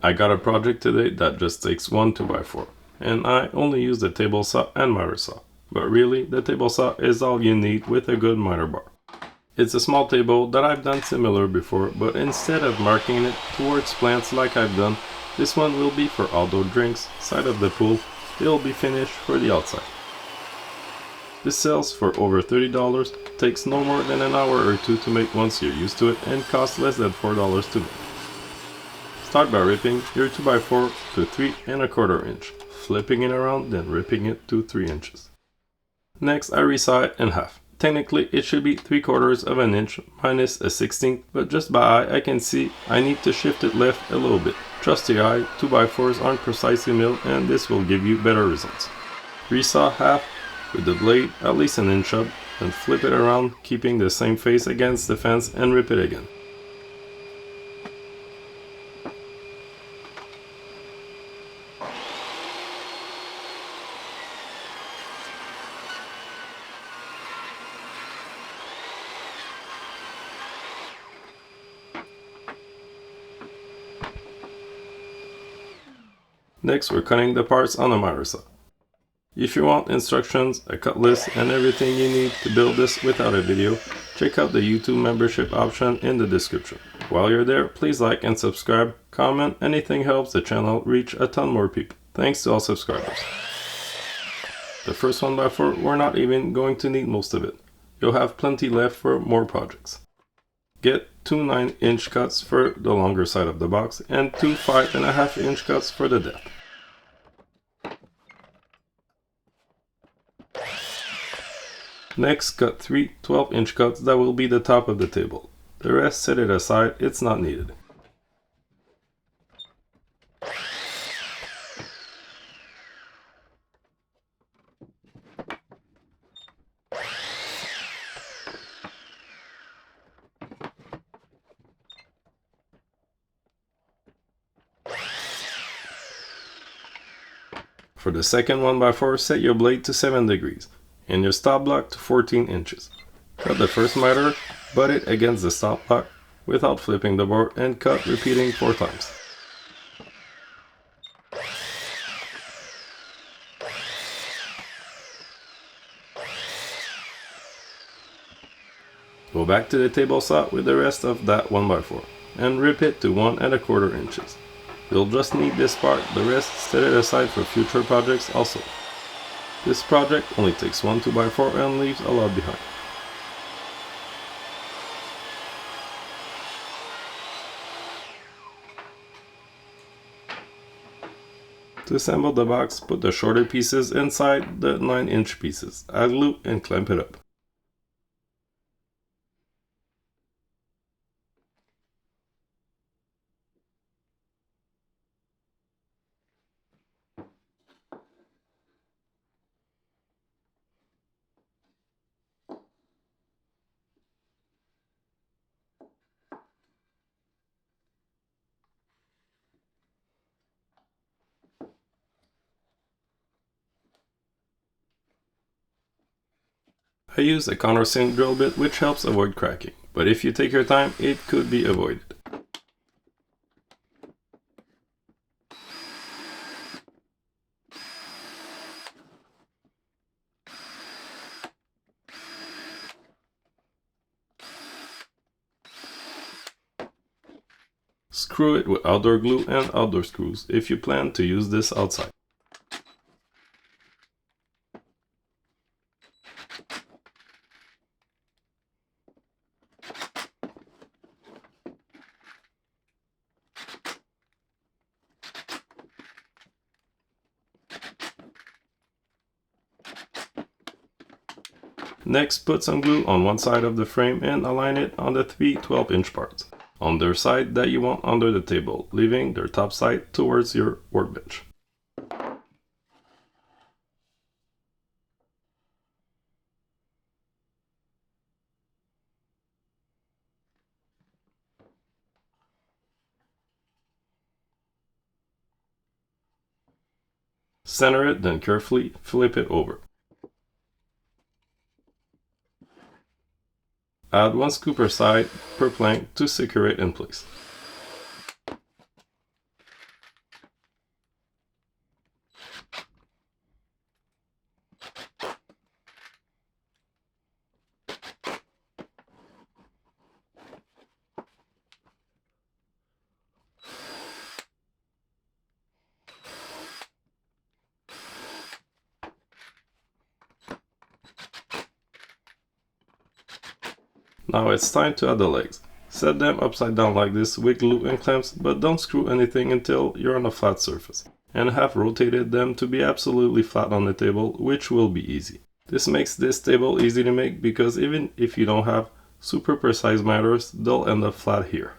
I got a project today that just takes one 2x4, and I only use the table saw and miter saw. But really, the table saw is all you need with a good miter bar. It's a small table that I've done similar before, but instead of marking it towards plants like I've done, this one will be for outdoor drinks, side of the pool. It'll be finished for the outside. This sells for over $30, takes no more than an hour or two to make once you're used to it, and costs less than $4 to make. Start by ripping your 2x4 to 3¼ inch, flipping it around, then ripping it to 3 inches. Next, I resaw it in half. Technically, it should be 3/4 inch minus a 16th, but just by eye I can see I need to shift it left a little bit. Trust your eye, 2x4s aren't precisely milled, and this will give you better results. Resaw half with the blade at least an inch up, then flip it around, keeping the same face against the fence, and rip it again. Next, we're cutting the parts on a miter saw. If you want instructions, a cut list, and everything you need to build this without a video, check out the YouTube membership option in the description. While you're there, please like and subscribe, comment, anything helps the channel reach a ton more people. Thanks to all subscribers. The first 1x4, we're not even going to need most of it. You'll have plenty left for more projects. Get 2 9-inch cuts for the longer side of the box and 2 5.5-inch cuts for the depth. Next, cut 3 12-inch cuts that will be the top of the table. The rest set it aside, it's not needed. For the second 1x4, set your blade to 7 degrees and your stop block to 14 inches. Cut the first miter, butt it against the stop block without flipping the board, and cut, repeating 4 times. Go back to the table saw with the rest of that 1x4 and rip it to 1¼ inches. You'll just need this part, the rest set it aside for future projects also. This project only takes one 2x4 and leaves a lot behind. To assemble the box, put the shorter pieces inside the 9-inch pieces, add glue and clamp it up. I use a countersink drill bit which helps avoid cracking, but if you take your time, it could be avoided. Screw it with outdoor glue and outdoor screws if you plan to use this outside. Next, put some glue on one side of the frame and align it on the 3 12-inch parts on their side that you want under the table, leaving their top side towards your workbench. Center it, then carefully flip it over. Add 1 scoop per side per plank to secure it in place. Now it's time to add the legs. Set them upside down like this with glue and clamps, but don't screw anything until you're on a flat surface, and have rotated them to be absolutely flat on the table, which will be easy. This makes this table easy to make because even if you don't have super precise miters, they'll end up flat here.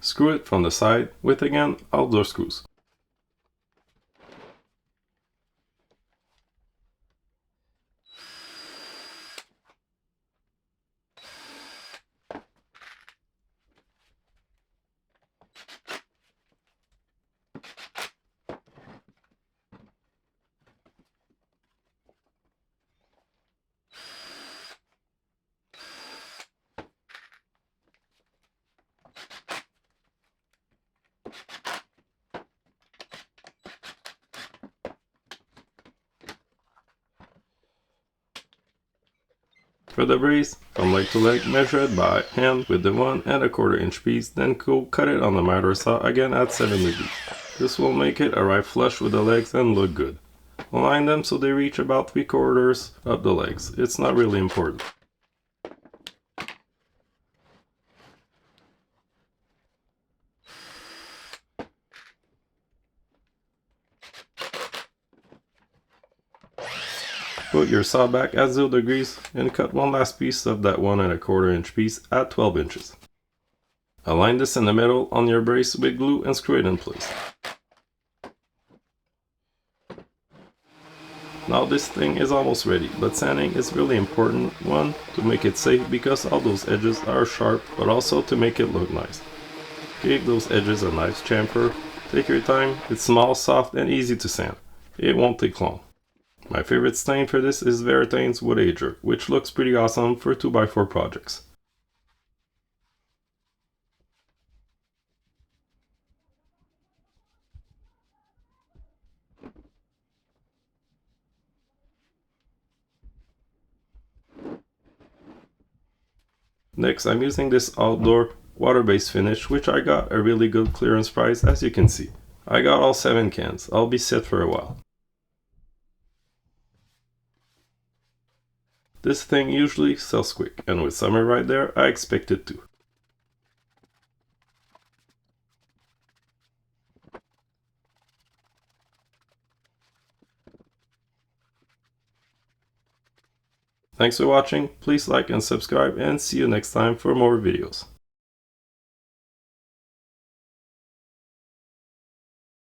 Screw it from the side with, again, outdoor screws. For the brace, from leg to leg, measure it by hand with the 1 1/4 inch piece, then cut it on the miter saw again at 7 degrees. This will make it arrive flush with the legs and look good. Align them so they reach about 3/4 of the legs. It's not really important. Put your saw back at 0 degrees and cut one last piece of that 1 1/4 inch piece at 12 inches. Align this in the middle on your brace with glue and screw it in place. Now this thing is almost ready, but sanding is really important, one, to make it safe because all those edges are sharp, but also to make it look nice. Give those edges a nice chamfer. Take your time, it's small, soft, and easy to sand. It won't take long. My favorite stain for this is Veritane's Wood Ager, which looks pretty awesome for 2x4 projects. Next, I'm using this outdoor water-based finish, which I got a really good clearance price, as you can see. I got all 7 cans. I'll be set for a while. This thing usually sells quick, and with summer right there, I expect it to. Thanks for watching, please like and subscribe, and see you next time for more videos.